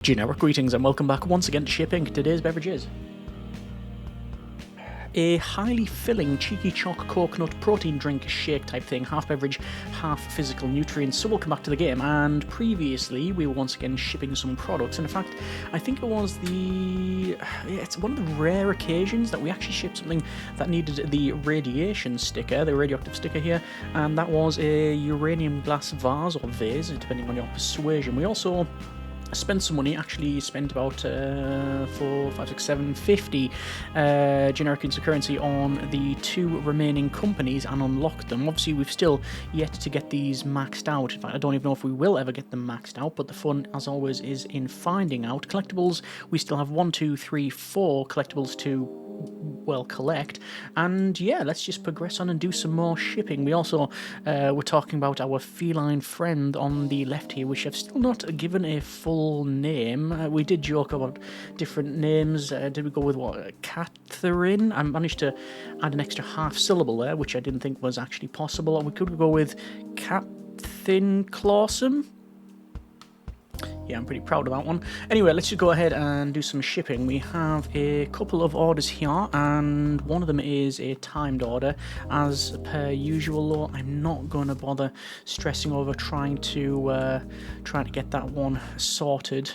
Generic greetings and welcome back once again to Shipping. Today's beverage is a highly filling cheeky chalk coconut protein drink shake type thing, half beverage, half physical nutrients. So we'll come back to the game, and previously we were once again shipping some products, and in fact I think it was it's one of the rare occasions that we actually shipped something that needed the radiation sticker, the radioactive sticker here, and that was a uranium glass vase or vase depending on your persuasion. We also spent some money, actually spent about 4, 5, 6, 7, 50 generic units of currency on the two remaining companies and unlocked them. Obviously we've still yet to get these maxed out. In fact, I don't even know if we will ever get them maxed out, but the fun as always is in finding out. Collectibles, we still have 1, 2, 3, 4 collectibles to collect, and yeah, let's just progress on and do some more shipping. We also were talking about our feline friend on the left here, which I've still not given a full name. We did joke about different names. Did we go with what? Catherine? I managed to add an extra half syllable there, which I didn't think was actually possible. Or we could go with Captain Clawsome. Yeah, I'm pretty proud of that one. Anyway, let's just go ahead and do some shipping. We have a couple of orders here, and one of them is a timed order. As per usual, though, I'm not going to bother stressing over trying to get that one sorted.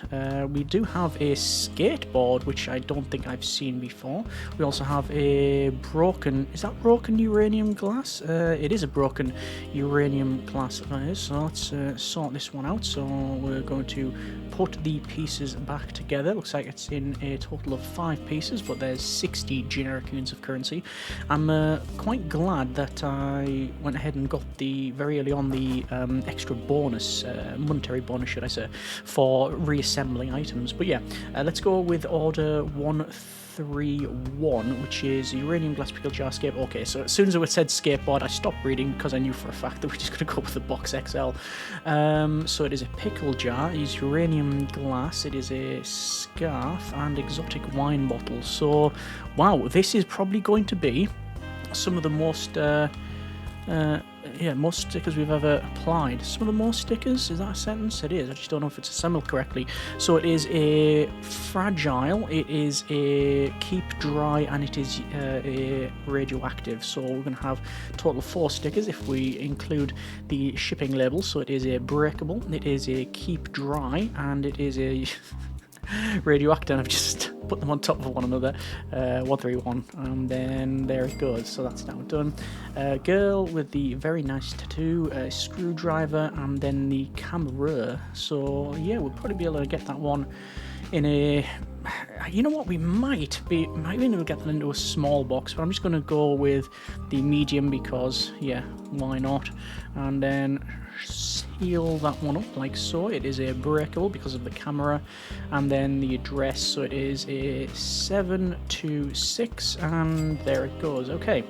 We do have a skateboard, which I don't think I've seen before. We also have a broken... Is that broken uranium glass? It is a broken uranium glass. So let's sort this one out. So we're going to put the pieces back together. Looks like it's in a total of 5 pieces, but there's 60 generic units of currency. I'm quite glad that I went ahead and got very early on the extra bonus, monetary bonus should I say, for reassembling items. But yeah, let's go with order 131, which is uranium glass pickle jar scape. Okay, so as soon as it said skateboard, I stopped reading because I knew for a fact that we're just going to go with the box XL. So it is a pickle jar, it is uranium glass, it is a scarf, and exotic wine bottle. So, wow, this is probably going to be some of the most most stickers we've ever applied. Some of the most stickers, is that a sentence? It is, I just don't know if it's assembled correctly. So it is a fragile, it is a keep dry, and it is a radioactive. So we're going to have a total of 4 stickers if we include the shipping label. So it is a breakable, it is a keep dry, and it is a radioactive. I've just put them on top of one another. 131, and then there it goes. So that's now done. Girl with the very nice tattoo, screwdriver, and then the camera. So yeah, we'll probably be able to get that one in a... You know what, we might even get that into a small box, but I'm just going to go with the medium because, yeah, why not? And then seal that one up like so. It is a breakable because of the camera, and then the address, so it is a 726, and there it goes. Okay,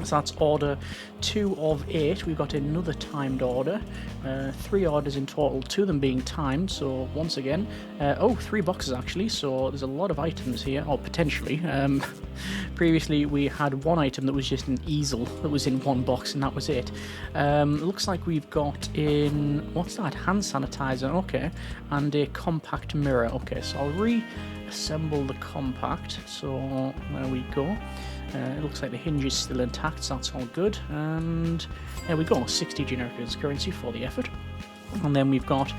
so that's order 2 of 8. We've got another timed order, 3 orders in total, 2 of them being timed. So once again, 3 boxes actually, so there's a lot of items here, or potentially. Previously we had 1 item that was just an easel that was in 1 box, and that was it. Looks like we've got in, what's that, hand sanitizer, okay, and a compact mirror. Okay, so I'll reassemble the compact, so there we go. It looks like the hinge is still intact, so that's all good. And there we go, 60 generic currency for the effort. And then we've got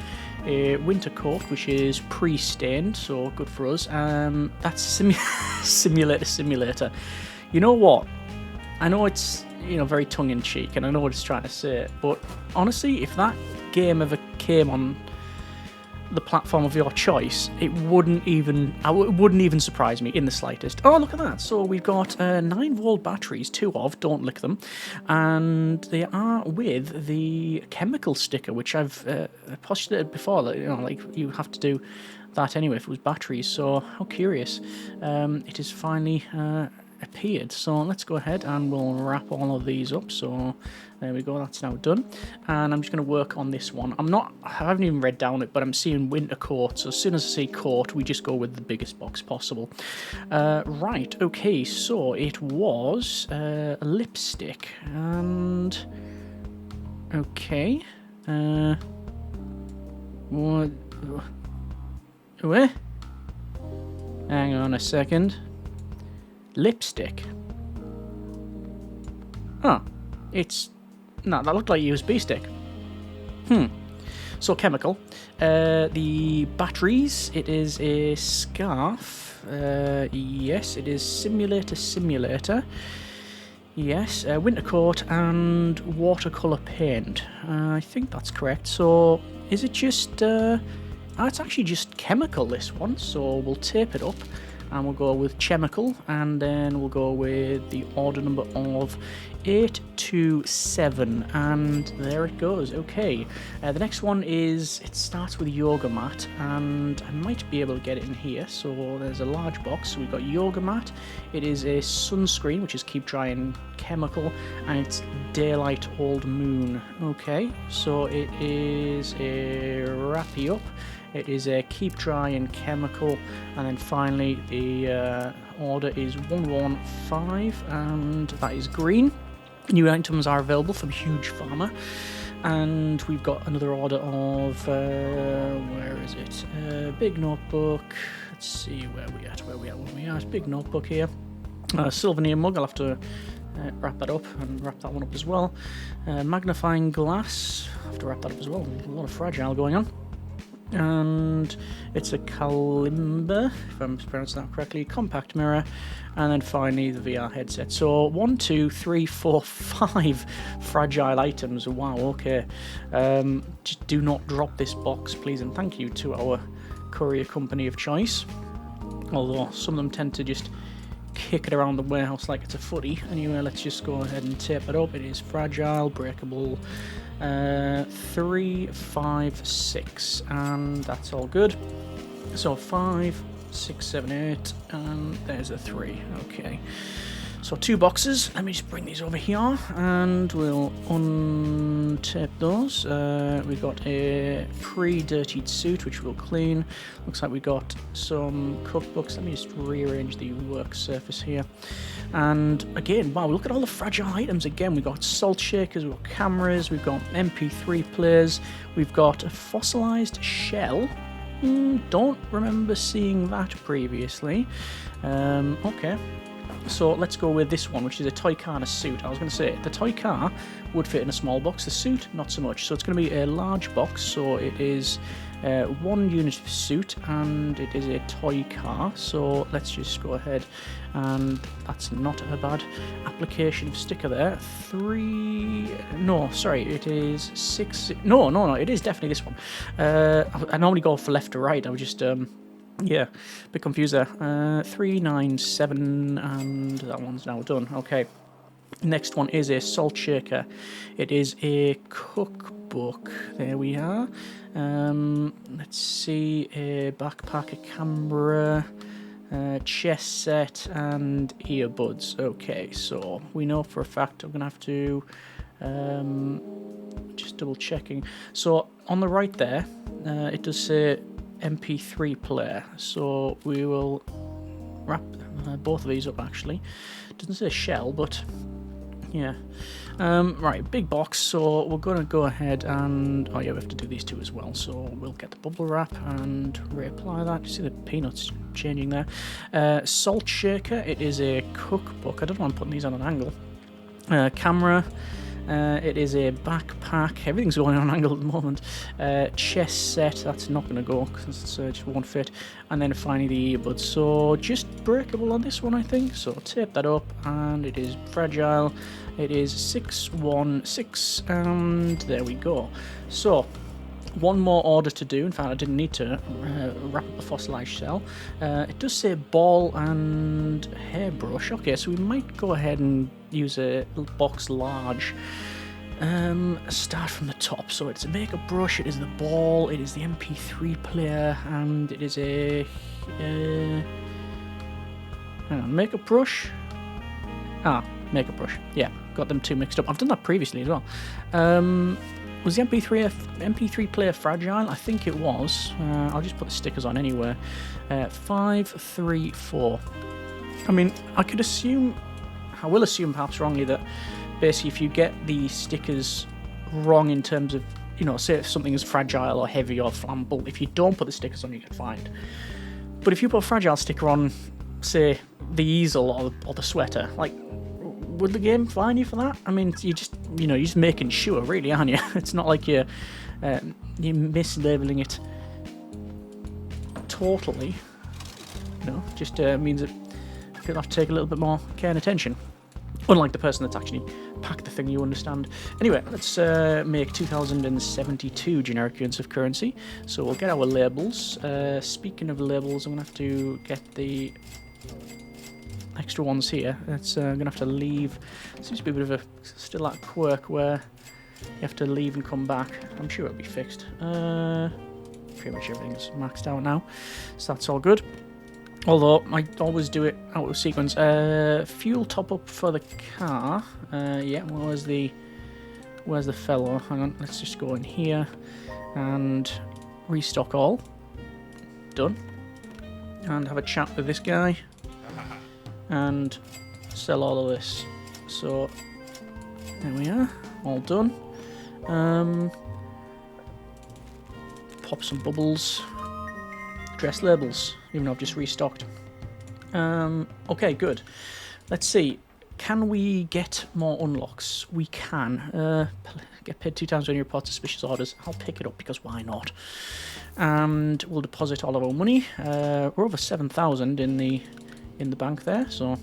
a winter coat, which is pre-stained, so good for us. That's simulator. You know what? I know it's, very tongue-in-cheek, and I know what it's trying to say, but honestly, if that game ever came on the platform of your choice, it wouldn't even surprise me in the slightest. Oh, look at that. So we've got 9-volt batteries, 2 of, don't lick them, and they are with the chemical sticker, which I've postulated before, that, like you have to do that anyway if it was batteries. So how curious. It is finally appeared. So let's go ahead and we'll wrap all of these up. So there we go, that's now done. And I'm just going to work on this one. I haven't even read down it, but I'm seeing winter coat. So as soon as I see coat, we just go with the biggest box possible. Right, okay, so it was a lipstick. And okay. What? Where? Hang on a second. Lipstick. Oh, it's... No, that looked like a USB stick. So chemical. The batteries, it is a scarf. Yes, it is simulator. Yes, winter coat and watercolour paint. I think that's correct. So, is it just... it's actually just chemical, this one. So, we'll tape it up. And we'll go with chemical, and then we'll go with the order number of 827, and there it goes. Okay, the next one is, it starts with yoga mat, and I might be able to get it in here. So there's a large box, so we've got yoga mat, it is a sunscreen, which is keep dry and chemical, and it's daylight old moon. Okay, so it is a wrappy up. It is a keep dry and chemical, and then finally the order is 115, and that is green. New items are available from Huge Farmer, and we've got another order of where is it? Big notebook. Let's see where we are. Big notebook here. Souvenir mug. I'll have to wrap that up and wrap that one up as well. Magnifying glass. I'll have to wrap that up as well. A lot of fragile going on. And it's a kalimba, if I'm pronouncing that correctly, compact mirror, and then finally the VR headset. So 1, 2, 3, 4, 5 fragile items. Wow, okay. Just do not drop this box, please, and thank you to our courier company of choice. Although some of them tend to just kick it around the warehouse like it's a footy. Anyway, let's just go ahead and tape it up. It is fragile, breakable. 3, 5, 6, and that's all good. So 5, 6, 7, 8, and there's a 3. Okay, so 2 boxes. Let me just bring these over here, and we'll untape those. We've got a pre-dirtied suit, which we'll clean. Looks like we got some cookbooks. Let me just rearrange the work surface here. And again, wow, look at all the fragile items again. We've got salt shakers, we've got cameras, we've got MP3 players, we've got a fossilized shell. Don't remember seeing that previously. Okay. So let's go with this one, which is a toy car and a suit. I was going to say, the toy car would fit in a small box, the suit, not so much. So it's going to be a large box, so it is 1 unit of suit, and it is a toy car. So let's just go ahead, and that's not a bad application of sticker there. 3, no, sorry, it is 6, no, it is definitely this one. I normally go for left to right, I was just... yeah, a bit confused there. 3, 9, 7, and that one's now done. Okay. Next one is a salt shaker. It is a cookbook. There we are. Let's see, a backpack, a camera, chess set, and earbuds. Okay, so we know for a fact I'm going to have to... just double checking. So on the right there, it does say MP3 player, so we will wrap both of these up actually. It doesn't say shell, but yeah. Right, big box, so we're going to go ahead and... oh yeah, we have to do these two as well, so we'll get the bubble wrap and reapply that. You see the peanuts changing there. Salt shaker, it is a cookbook. I don't want to put these on an angle. Camera. It is a backpack. Everything's going on an angle at the moment. Chess set, that's not going to go because it just won't fit. And then finally the earbuds. So just breakable on this one, I think. So tape that up, and it is fragile. It is 616, and there we go. So one more order to do. In fact, I didn't need to wrap up the fossilized shell. It does say ball and hairbrush. Okay, so we might go ahead and use a box large. Start from the top. So it's a makeup brush, it is the ball, it is the MP3 player, and it is a hang on, makeup brush. Makeup brush. Yeah, got them two mixed up. I've done that previously as well. Was the MP3 player fragile? I think it was. I'll just put the stickers on anyway. 5, 3, 4. I mean, I will assume perhaps wrongly that basically if you get the stickers wrong in terms of you know, say if something is fragile or heavy or flammable, if you don't put the stickers on, you get fined. But if you put a fragile sticker on, say, the easel or the sweater, like, would the game fine you for that? I mean, you're just making sure, really, aren't you? It's not like you're mislabeling it totally. You know, just means that you'll have to take a little bit more care and attention. Unlike the person that's actually packed the thing, you understand. Anyway, let's make 2072 generic units of currency. So we'll get our labels. Speaking of labels, I'm going to have to get the extra ones here. It's I'm going to have to leave. Seems to be a bit of a still that quirk where you have to leave and come back. I'm sure it'll be fixed. Pretty much everything's maxed out now, so that's all good. Although I always do it out of sequence. Fuel top up for the car. Yeah, where's the fellow? Hang on, let's just go in here and restock all. Done. And have a chat with this guy and sell all of this. So there we are, all done. Pop some bubbles. Dress labels, even though I've just restocked. Okay, good. Let's see. Can we get more unlocks? We can. Get paid 2 times when you report suspicious orders. I'll pick it up because why not? And we'll deposit all of our money. We're over 7,000 in the bank there, so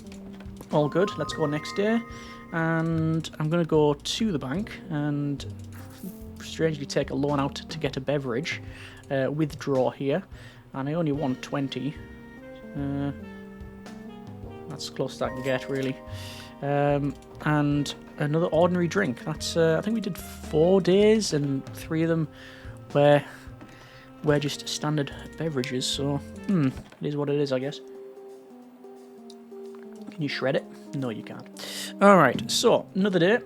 all good. Let's go next day, and I'm going to go to the bank and strangely take a loan out to get a beverage. Withdraw here. And I only want 20. That's close as I can get, really. And another ordinary drink. That's I think we did 4 days, and 3 of them were just standard beverages. So, it is what it is, I guess. Can you shred it? No, you can't. All right. So another day.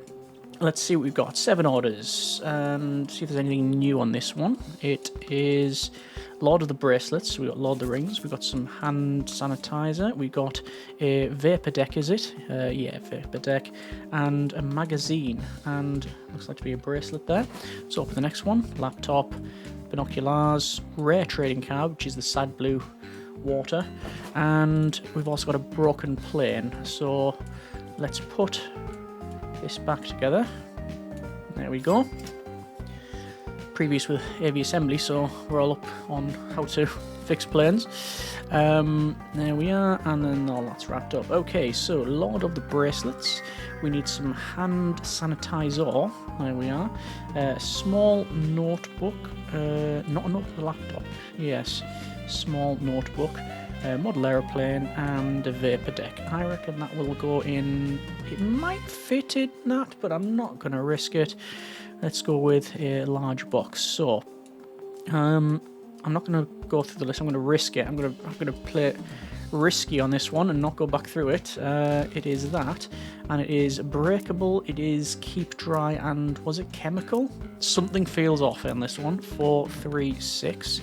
Let's see what we've got. 7 orders, and see if there's anything new on this one. It is Lord of the Bracelets. We've got Lord of the Rings. We've got some hand sanitizer. We got a vapor deck, is it? Yeah, vapor deck. And a magazine. And looks like to be a bracelet there. Let's open the next one. Laptop, binoculars, rare trading card, which is the sad blue water. And we've also got a broken plane. So let's put this back together. There we go. Previous with AV assembly, so we're all up on how to fix planes. There we are, and then all that's wrapped up. Okay, so Lord of the Bracelets. We need some hand sanitizer. There we are. Small notebook. Not a notebook, laptop. Yes, small notebook. Model aeroplane and a vapor deck. I reckon that will go in. It might fit in that, but I'm not going to risk it. Let's go with a large box. So, I'm not going to go through the list. I'm going to risk it. I'm going to play risky on this one and not go back through it. It is that, and it is breakable. It is keep dry, and was it chemical? Something feels off in this one. 436.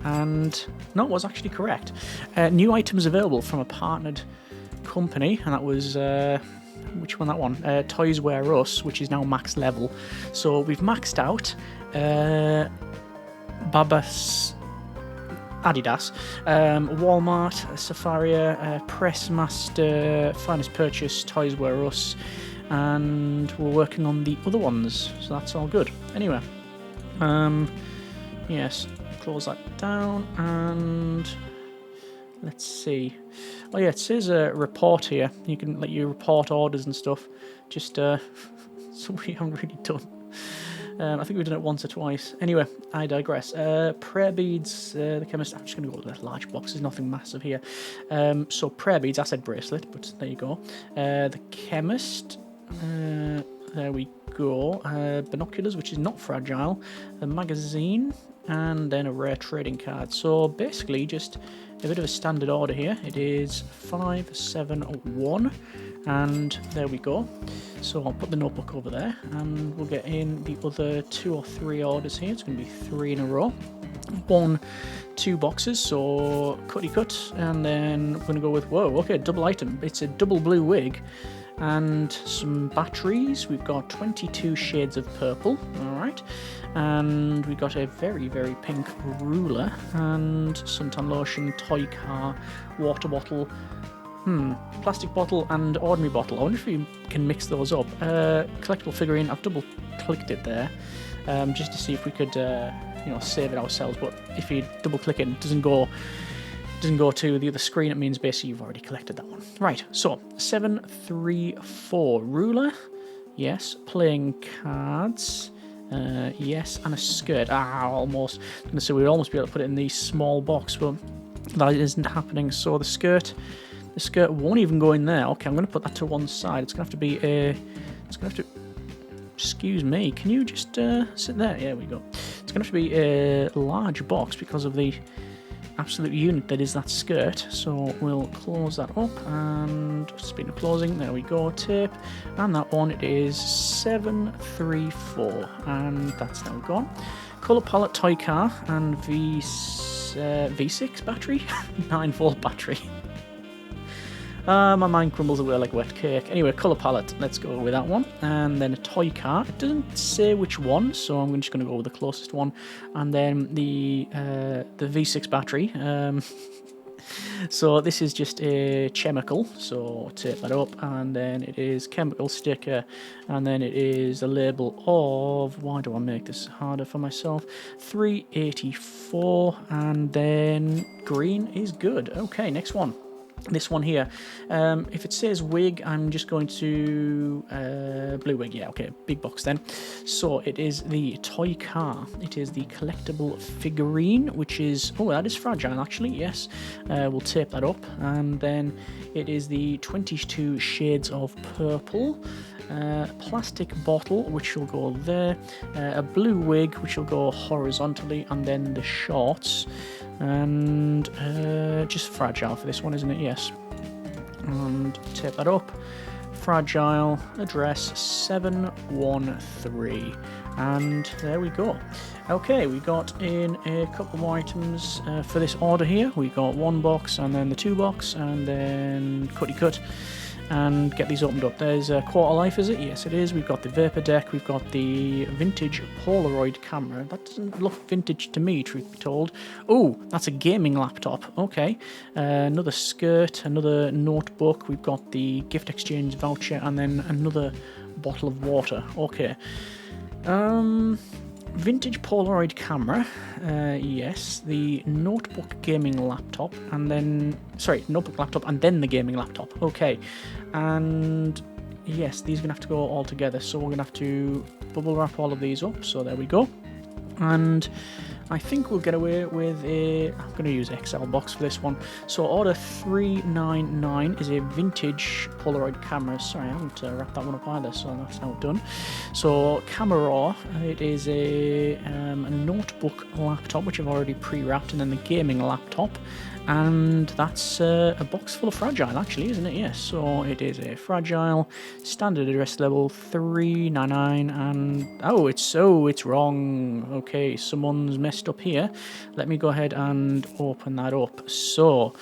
And no, it was actually correct. New items available from a partnered company, and that was which one? That one, Toys Wear Us, which is now max level. So we've maxed out Babas, Adidas, Walmart, Safaria, Pressmaster, Finest Purchase, Toys Wear Us, and we're working on the other ones. So that's all good. Anyway, yes. Close that down, and let's see. Oh yeah, it says a report here. You can let you report orders and stuff. Just something we haven't really done. I think we've done it once or twice. Anyway, I digress. Prayer beads, the chemist. I'm just going to go with the large box. There's nothing massive here. So prayer beads. I said bracelet, but there you go. The chemist. There we go. Binoculars, which is not fragile. The magazine. And then a rare trading card. So basically just a bit of a standard order here. It is 571, and there we go. So I'll put the notebook over there, and we'll get in the other 2 or 3 orders here. It's going to be 3 in a row. 2 boxes, so cutty cut, and then we're going to go with, whoa, okay, double item. It's a double blue wig and some batteries. We've got 22 shades of purple, alright, and we've got a very, very pink ruler, and suntan lotion, toy car, water bottle, plastic bottle and ordinary bottle. I wonder if you can mix those up. Collectible figurine, I've double clicked it there, just to see if we could, save it ourselves, but if you double click it, it doesn't go to the other screen. It means basically you've already collected that one. Right, so 734 ruler, yes. Playing cards, yes, and a skirt. Almost. I was going to say we'd almost be able to put it in the small box, but that isn't happening. So the skirt won't even go in there. Okay, I'm going to put that to one side. It's going to have to be excuse me, can you just sit there? There we go. It's going to have to be a large box because of the absolute unit that is that skirt. So we'll close that up, and speaking of closing, there we go, tape, and that one, it is 734, and that's now gone. Colour palette, toy car, and V6 battery, 9-volt battery. My mind crumbles away like wet cake. Anyway, colour palette, let's go with that one. And then a toy car. It doesn't say which one, so I'm just going to go with the closest one. And then the V6 battery. So this is just a chemical, so tape that up, and then it is chemical sticker, and then it is a label of, why do I make this harder for myself, 384, and then green is good. Okay, next one. This one here, if it says wig, I'm just going to blue wig. Yeah, okay, big box then. So it is the toy car. It is the collectible figurine, which is, oh, that is fragile actually, yes. We'll tape that up, and then it is the 22 shades of purple. Plastic bottle, which will go there. A blue wig, which will go horizontally, and then the shorts. And just fragile for this one, isn't it? Yes. And tape that up. Fragile, address 713. And there we go. Okay, we got in a couple more items for this order here. We got one box, and then the two box, and then cutty cut. And get these opened up. There's a quarter life, is it? Yes, it is. We've got the vapor deck. We've got the vintage Polaroid camera. That doesn't look vintage to me, truth be told. Oh, that's a gaming laptop. Okay. Another skirt, another notebook. We've got the gift exchange voucher, and then another bottle of water. Okay. Vintage Polaroid camera, yes, the notebook gaming laptop, and then, sorry, notebook laptop and then the gaming laptop, okay, and yes, these are going to have to go all together, so we're going to have to bubble wrap all of these up, so there we go, and I think we'll get away with I'm going to use XL box for this one. So order 399 is a vintage Polaroid camera. Sorry, I haven't wrapped that one up either, so that's now done. So camera, it is a notebook laptop, which I've already pre-wrapped, and then the gaming laptop. And that's a box full of fragile, actually, isn't it? Yes, so it is a fragile, standard address level 399, and it's wrong. Okay, someone's messed up here. Let me go ahead and open that up. So,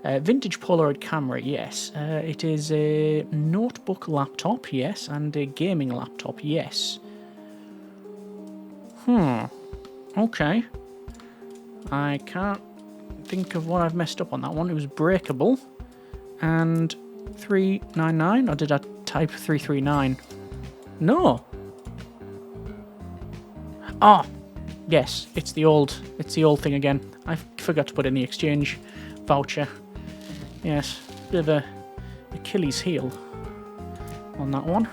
vintage Polaroid camera, yes. It is a notebook laptop, yes, and a gaming laptop, yes. Okay. I can't think of what I've messed up on that one. It was breakable and 399, or did I type 339? No. Yes, it's the old thing again. I forgot to put in the exchange voucher. Yes, bit of a Achilles heel on that one.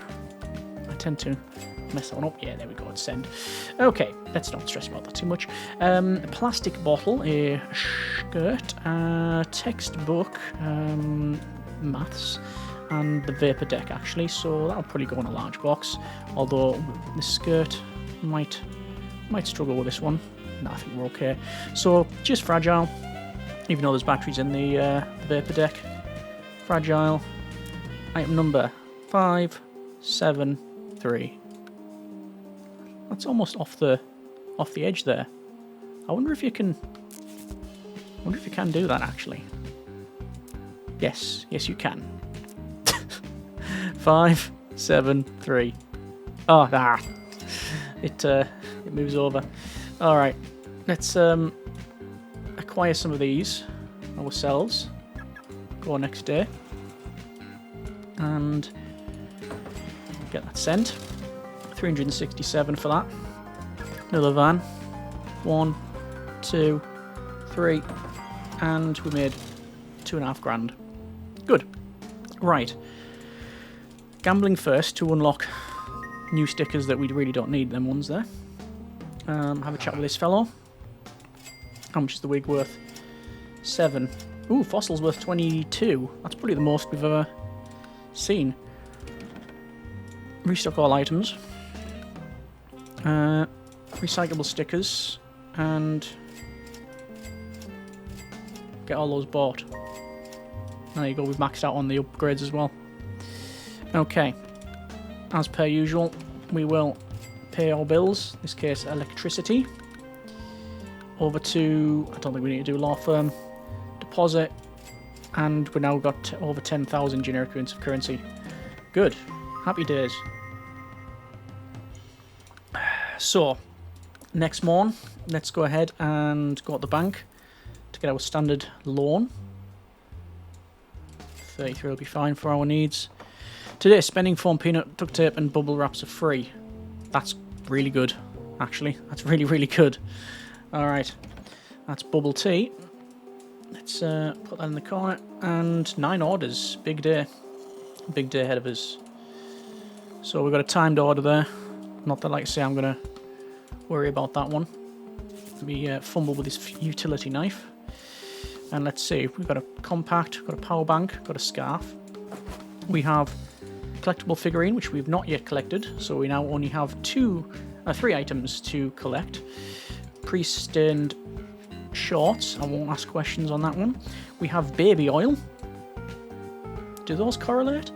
I tend to mess that one up. Yeah, there we go, it's send. Okay, let's not stress about that too much. A plastic bottle, a skirt, textbook, maths, and the vapor deck actually, so that'll probably go in a large box, although the skirt might struggle with this one. No, I think we're okay. So just fragile, even though there's batteries in the vapor deck. Fragile, item number 573. That's almost off the edge there. I wonder if you can do that actually. Yes, you can. 5, 7, 3. Oh, it moves over. All right, let's acquire some of these ourselves. Go next day and get that sent. 367 for that. Another van. 1, 2, 3, and we made 2.5 grand. Good. Right. Gambling first to unlock new stickers that we really don't need. Them ones there. Have a chat with this fellow. How much is the wig worth? 7. Ooh, fossils worth 22. That's probably the most we've ever seen. Restock all items. Recyclable stickers. And get all those bought. There you go, we've maxed out on the upgrades as well. Okay. As per usual, we will pay our bills. In this case, electricity. Over to, I don't think we need to do law firm. Deposit. And we've now got over 10,000 generic units of currency. Good. Happy days. So, next morn, let's go ahead and go to the bank to get our standard loan. 33 will be fine for our needs. Today, spending foam, peanut, duct tape and bubble wraps are free. That's really good, actually. That's really, really good. Alright, that's bubble tea. Let's put that in the corner. And 9 orders. Big day. Big day ahead of us. So we've got a timed order there. Not that, like I say, I'm going to worry about that one. Let me fumble with this utility knife. And let's see, we've got a compact, got a power bank, got a scarf. We have a collectible figurine, which we've not yet collected. So we now only have 3 items to collect. Pre-stained shorts. I won't ask questions on that one. We have baby oil. Do those correlate?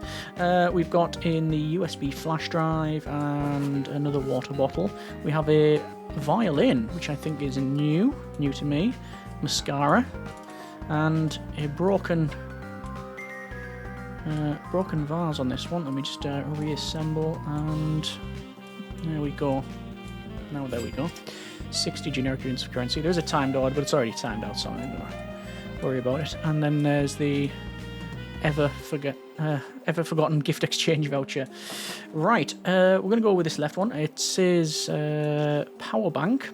We've got in the USB flash drive and another water bottle. We have a violin, which I think is new to me. Mascara. And a broken vase on this one. Let me just reassemble, and there we go. Now there we go. 60 generic units of currency. There's a timed order, but it's already timed out, so I'm not gonna worry about it. And then there's the ever forgotten gift exchange voucher. Right, we're gonna go with this left one. It says power bank,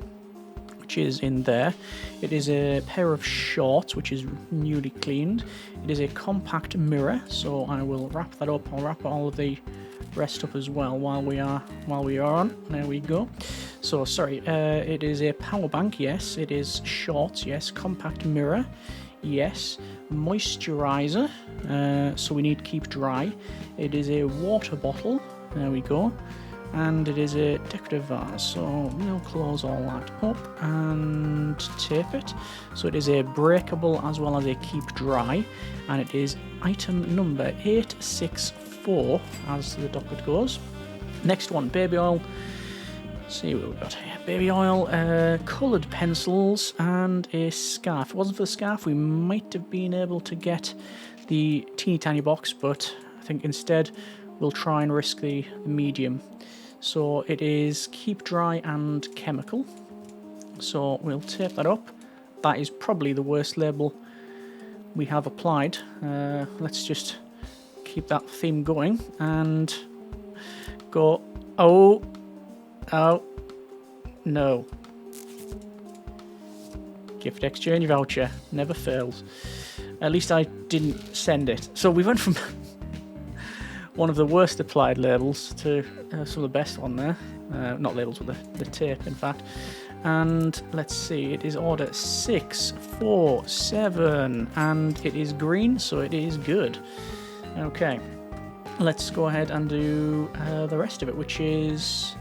which is in there. It is a pair of shorts, which is newly cleaned. It is a compact mirror, so I will wrap that up. I'll wrap all of the rest up as well while we are on. There we go. So sorry, it is a power bank, yes. It is shorts, yes. Compact mirror, yes. Moisturizer, so we need keep dry. It is a water bottle, there we go. And it is a decorative vase, so we'll close all that up and tape it. So it is a breakable as well as a keep dry, and it is item number 864 as the docket goes. Next one, baby oil. Let's see what we've got here. Baby oil, coloured pencils, and a scarf. If it wasn't for the scarf, we might have been able to get the teeny tiny box, but I think instead we'll try and risk the medium. So it is keep dry and chemical. So we'll tape that up. That is probably the worst label we have applied. Let's just keep that theme going and go. Oh, no. Gift exchange voucher never fails. At least I didn't send it. So we went from one of the worst applied labels to some of the best one there. Not labels, with the tape, in fact. And let's see, it is order 647, and it is green, so it is good. Okay, let's go ahead and do the rest of it, which is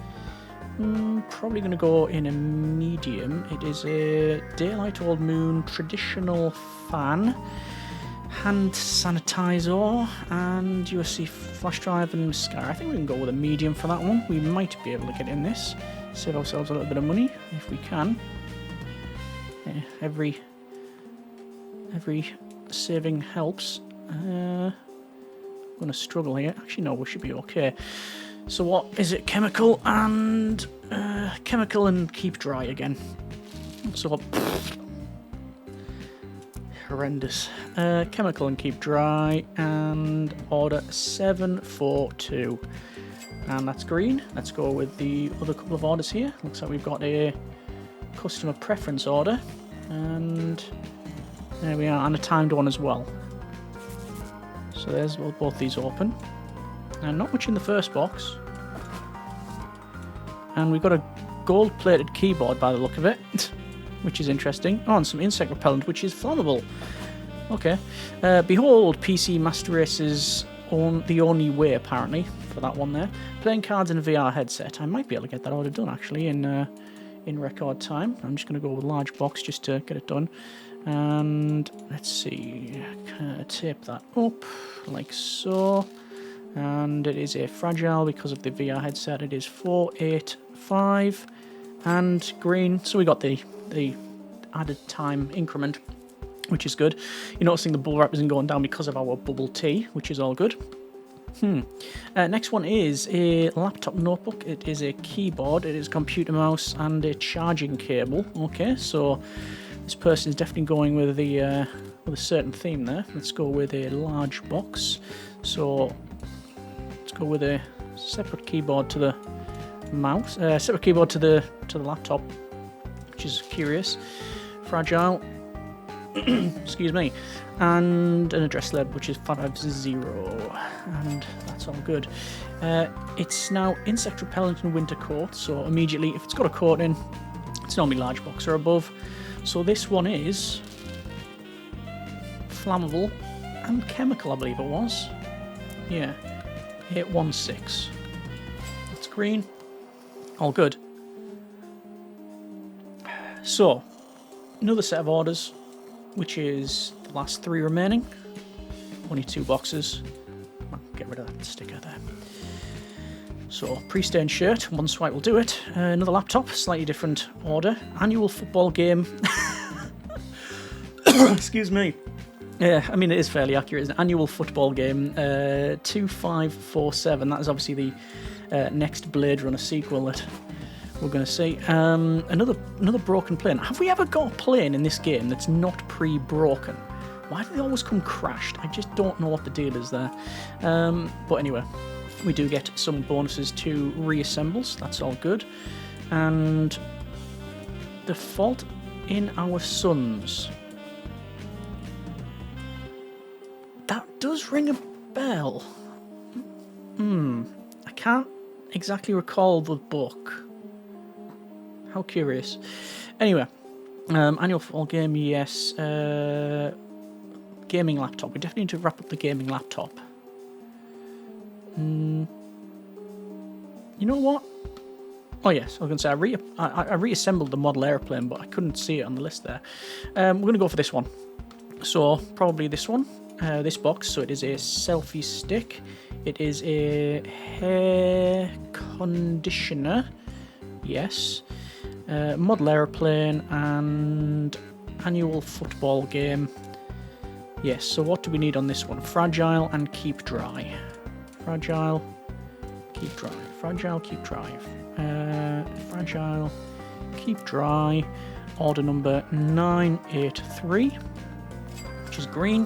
probably going to go in a medium. It is a Daylight Old Moon traditional fan, hand sanitizer, and USB flash drive and mascara. I think we can go with a medium for that one. We might be able to get in this, save ourselves a little bit of money if we can. Yeah, every saving helps. going to struggle here. Actually, no, we should be okay. So what is it? Chemical and keep dry again. So horrendous. Chemical and keep dry, and order 742. And that's green. Let's go with the other couple of orders here. Looks like we've got a customer preference order, and there we are, and a timed one as well. So there's both these open, and not much in the first box. And we've got a gold-plated keyboard by the look of it, which is interesting. Oh, and some insect repellent, which is flammable. Okay. Behold, PC Master Race's the only way, apparently, for that one there. Playing cards in a VR headset. I might be able to get that order done, actually, in record time. I'm just going to go with large box just to get it done. And let's see, tape that up like so. And it is a fragile because of the VR headset. It is 485 and green. So we got the added time increment, which is good. You're noticing the bubble wrap isn't going down because of our bubble tea, which is all good. Next one is a laptop notebook. It is a keyboard, it is a computer mouse, and a charging cable. Okay, so this person is definitely going with a certain theme there. Let's go with a large box. So let's go with a separate keyboard to the mouse, separate keyboard to the laptop, which is curious. Fragile. Excuse me. And an address label, which is 550, and that's all good. It's now insect repellent and winter coat, so immediately, if it's got a coat in, it's normally large box or above. So this one is flammable and chemical, I believe it was. Yeah, 816. It's green. All good. So, another set of orders, which is the last 3 remaining. Only 2 boxes. I'll get rid of that sticker there. So, pre-stained shirt, 1 swipe will do it. Another laptop, slightly different order. Annual football game. Excuse me. Yeah, I mean, it is fairly accurate. It's an annual football game. 2547. That is obviously the next Blade Runner sequel that we're going to see. Another broken plane. Have we ever got a plane in this game that's not pre-broken? Why do they always come crashed? I just don't know what the deal is there. But anyway, we do get some bonuses to reassembles. That's all good. And the fault in our sons. That does ring a bell. I can't exactly recall the book. How curious. Anyway, annual football game, yes. Gaming laptop. We definitely need to wrap up the gaming laptop. You know what? Oh yes, I was going to say I reassembled the model airplane, but I couldn't see it on the list there. We're going to go for this one. So probably this one. This box. So it is a selfie stick. It is a hair conditioner. Yes. Model aeroplane and annual football game. Yes, so what do we need on this one? Fragile and keep dry. Fragile, keep dry. Fragile, keep dry. Fragile, keep dry. Order number 983, which is green.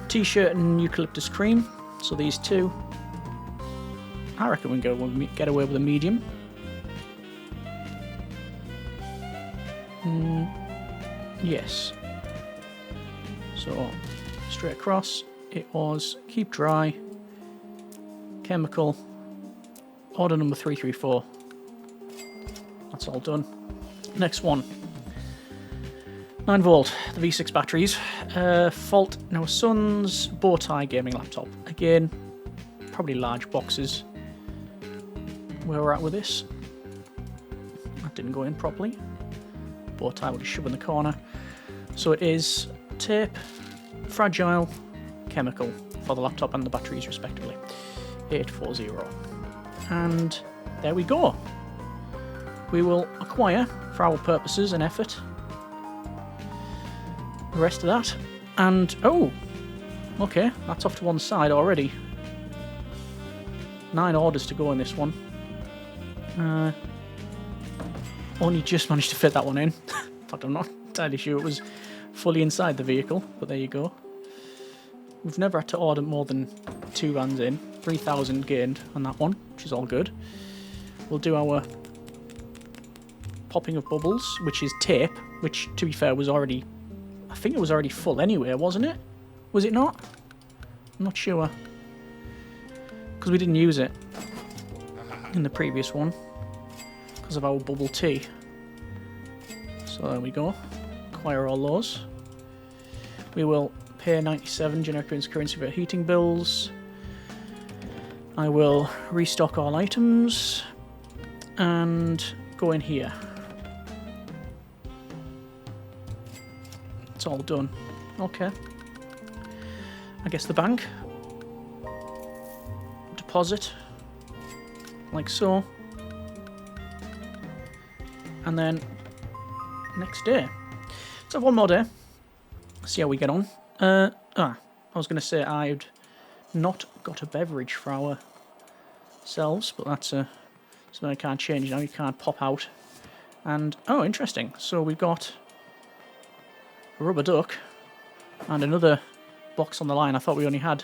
T-shirt and eucalyptus cream. So these 2. I reckon we can get away with a medium. Yes. So, straight across, it was keep dry, chemical, order number 334. That's all done. Next one. 9 volt, the V6 batteries. Fault in our son's bow tie gaming laptop. Again, probably large boxes. Where we're at with this. That didn't go in properly. Bow tie will just shove in the corner. So it is tape, fragile, chemical for the laptop and the batteries respectively. 840. And there we go. We will acquire, for our purposes and effort, the rest of that. And, oh, Okay, that's off to one side already. 9 orders to go in this one. Only just managed to fit that one in. In fact, I'm not entirely sure it was fully inside the vehicle, but there you go. We've never had to order more than 2 vans in. 3,000 gained on that one, which is all good. We'll do our popping of bubbles, which is tape, which, to be fair, was already... I think it was already full anyway, wasn't it? Was it not? I'm not sure. Because we didn't use it in the previous one. Because of our bubble tea. So there we go. Acquire all those. We will pay 97 generic currency for heating bills. I will restock all items and go in here. It's all done. Okay. I guess the bank. Deposit. Like so. And then next day. Let's have one more day. See how we get on. I was going to say I'd not got a beverage for ourselves, but that's something I can't change now. You can't pop out. And, oh, interesting. So we've got a rubber duck and another box on the line. I thought we only had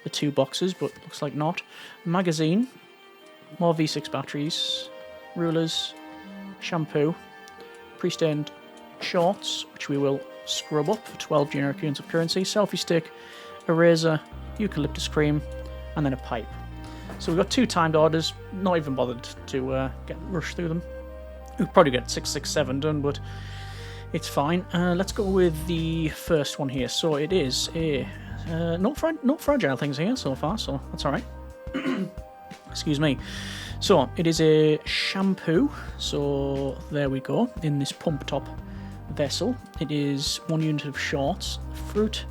the 2 boxes, but looks like not. Magazine, more V6 batteries, rulers, shampoo, pre-stained shorts, which we will scrub up for 12 generic units of currency, selfie stick, eraser, eucalyptus cream, and then a pipe. So we've got 2 timed orders, not even bothered to rush through them. We'll probably get 6, 6, 7 done, but it's fine. Let's go with the first one here. So it is a... no fragile things here so far, so that's alright. Excuse me. So, it is a shampoo. So, there we go, in this pump top vessel. It is 1 unit of shorts, fruit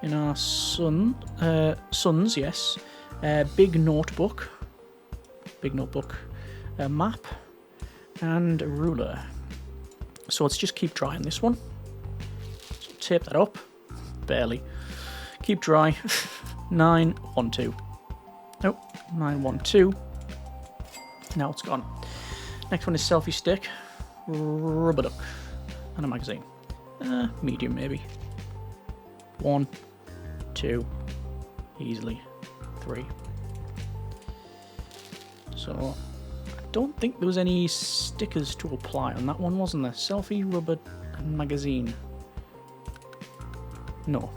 in our sons, yes. Big notebook, a map, and a ruler. So let's just keep dry on this one. So tape that up, barely. Keep dry. 912. Nope, 912. Now it's gone. Next one is selfie stick, rubber duck, and a magazine. Medium maybe. 1, 2, easily 3. So I don't think there was any stickers to apply on that one, wasn't there? Selfie, rubber, and magazine. No,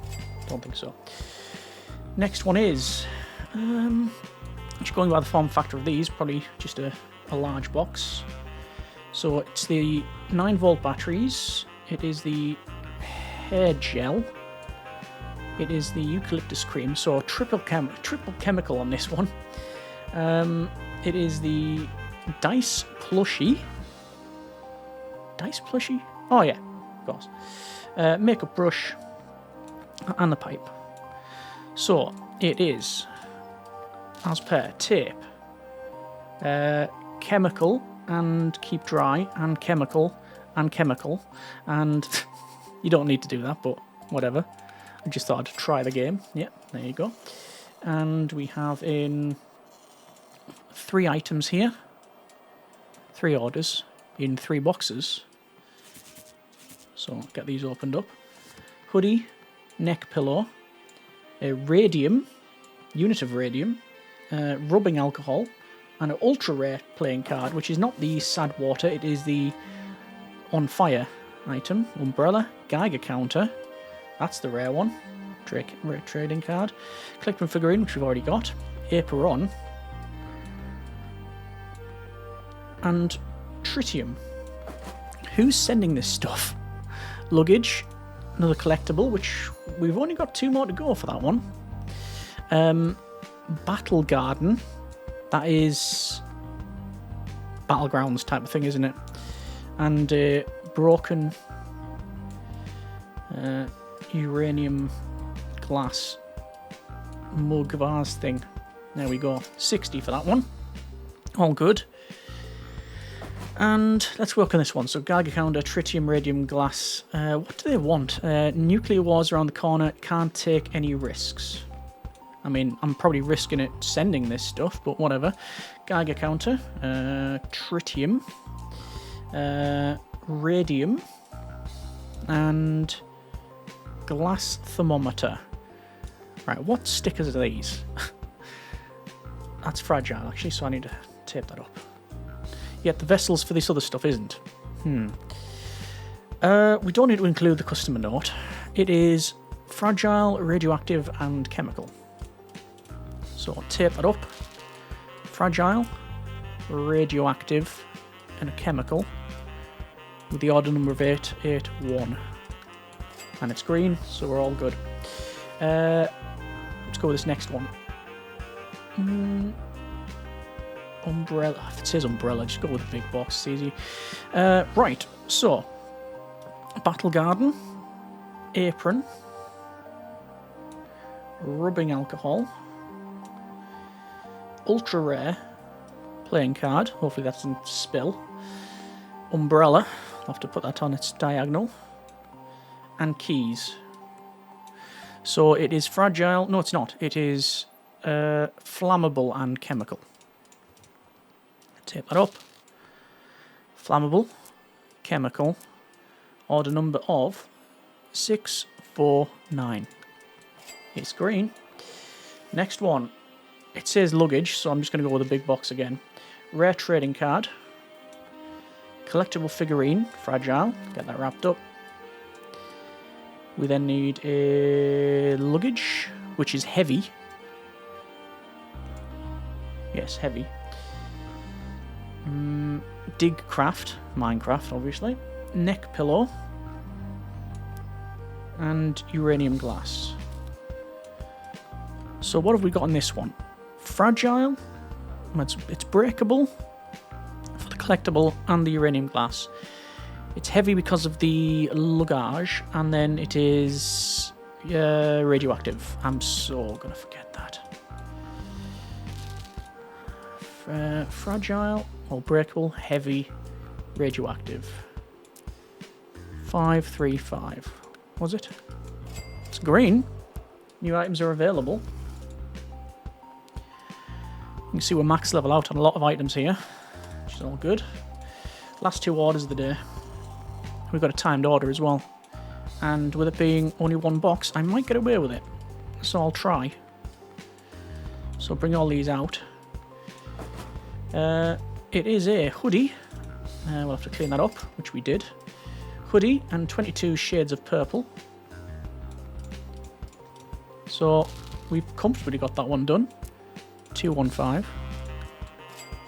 don't think so. Next one is just going by the form factor of these, probably just a large box. So it's the 9-volt batteries, it is the hair gel, it is the eucalyptus cream, so triple chemical on this one. It is the dice plushie. Dice plushie? Oh yeah, of course. Makeup brush and the pipe. So it is, as per, tape, chemical and keep dry, and chemical, and you don't need to do that, but whatever. I just thought I'd try the game. Yep, there you go. And we have in 3 items here, 3 orders in 3 boxes. So get these opened up. Hoodie, neck pillow, a radium, unit of radium, rubbing alcohol, and an ultra rare playing card, which is not the sad water, it is the on fire item. Umbrella, Geiger counter, that's the rare one. Rare trading card. Collectible figurine, which we've already got. Apron. And tritium. Who's sending this stuff? Luggage, another collectible, which we've only got 2 more to go for that one. Battle Garden, that is Battlegrounds type of thing, isn't it? And broken uranium glass mug vase thing. There we go. 60 for that one. All good. And let's work on this one. So Geiger counter, tritium, radium, glass. What do they want? Nuclear wars around the corner. Can't take any risks. I mean, I'm probably risking it sending this stuff, but whatever. Geiger counter, tritium, radium, and glass thermometer. Right, what stickers are these? That's fragile, actually, so I need to tape that up. Yet the vessels for this other stuff isn't. We don't need to include the customer note. It is fragile, radioactive, and chemical. So I'll tape that up. Fragile, radioactive, and a chemical with the order number of 881. And it's green, so we're all good. Let's go with this next one. Umbrella. If it says umbrella, just go with the big box. It's easy. Right, so battle garden, apron, rubbing alcohol, ultra rare playing card. Hopefully that doesn't spill. Umbrella. I'll have to put that on its diagonal. And keys. So it is fragile. No, it's not. It is flammable and chemical. Tape that up. Flammable, chemical, order number of 649. It's green. Next one. It says luggage, so I'm just going to go with a big box again. Rare trading card. Collectible figurine, fragile. Get that wrapped up. We then need a luggage, which is heavy. Yes, heavy. Dig craft, Minecraft, obviously. Neck pillow. And uranium glass. So what have we got on this one? Fragile. It's breakable for the collectible and the uranium glass. It's heavy because of the luggage, and then it is radioactive. I'm so gonna forget that. Fragile or breakable, heavy, radioactive. 535. Was it? It's green. New items are available. You can see we're max level out on a lot of items here, which is all good. Last two orders of the day. We've got a timed order as well. And with it being only one box, I might get away with it. So I'll try. So bring all these out. It is a hoodie. We'll have to clean that up, which we did. Hoodie and 22 shades of purple. So we've comfortably got that one done. 215.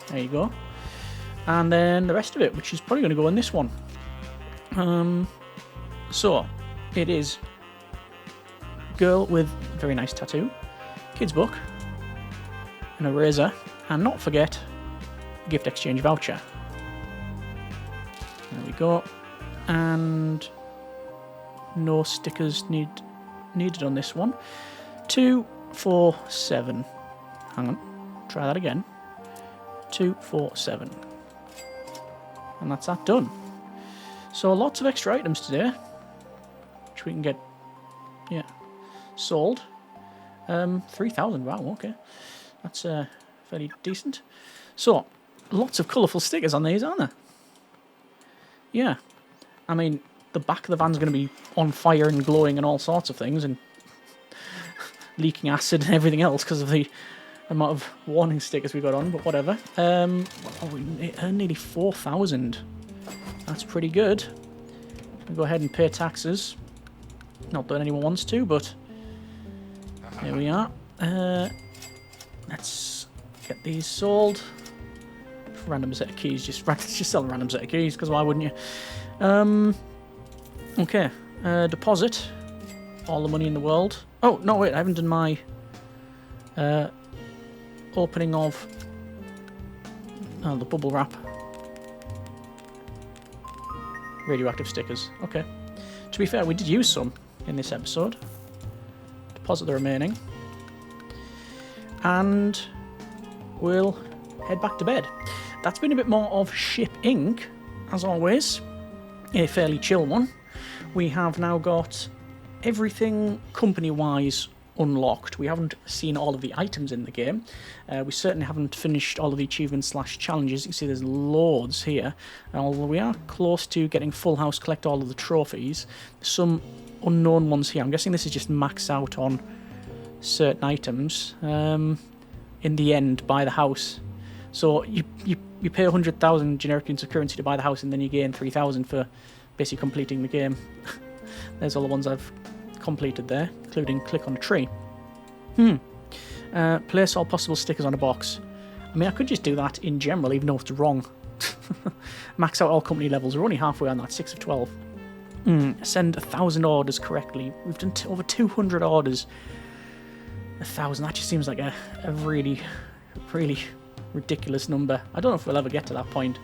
There you go. And then the rest of it, which is probably going to go in this one. So it is girl with a very nice tattoo, kids book, an eraser, and not forget a gift exchange voucher. There we go. And no stickers needed on this one. 247. Hang on, try that again. 247. And that's that done. So lots of extra items today, which we can get, sold. 3,000, wow, okay. That's fairly decent. So, lots of colourful stickers on these, aren't there? Yeah. I mean, the back of the van's going to be on fire and glowing and all sorts of things, and leaking acid and everything else because of the amount of warning stickers we got on, but whatever. We earned nearly 4,000. That's pretty good. We'll go ahead and pay taxes. Not that anyone wants to, but here we are. Let's get these sold. Random set of keys. Just sell a random set of keys, because why wouldn't you? Okay. Deposit. All the money in the world. Oh, no, wait. I haven't done my opening of the bubble wrap. Radioactive stickers. Okay. To be fair, we did use some in this episode. Deposit the remaining. And we'll head back to bed. that's been a bit more of Ship Inc. As always, a fairly chill one. We have now got everything company-wise unlocked. We haven't seen all of the items in the game. We certainly haven't finished all of the achievements / challenges. You can see there's loads here. Although we are close to getting full house, collect all of the trophies. Some unknown ones here. I'm guessing this is just max out on certain items. In the end, buy the house. So you pay 100,000 generic units of currency to buy the house, and then you gain 3,000 for basically completing the game. There's all the ones I've completed there, including click on a tree. Place all possible stickers on a box. I mean, I could just do that in general, even though it's wrong. Max out all company levels. We're only halfway on that, 6 of 12. Send 1,000 orders correctly. We've done over 200 orders. 1,000, that just seems like a really, really ridiculous number. I don't know if we'll ever get to that point.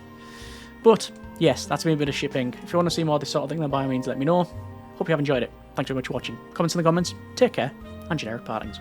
But, yes, that's been a bit of shipping. If you want to see more of this sort of thing, then by all means let me know. Hope you have enjoyed it. Thanks very much for watching. Comments in the comments. Take care, and generic partings.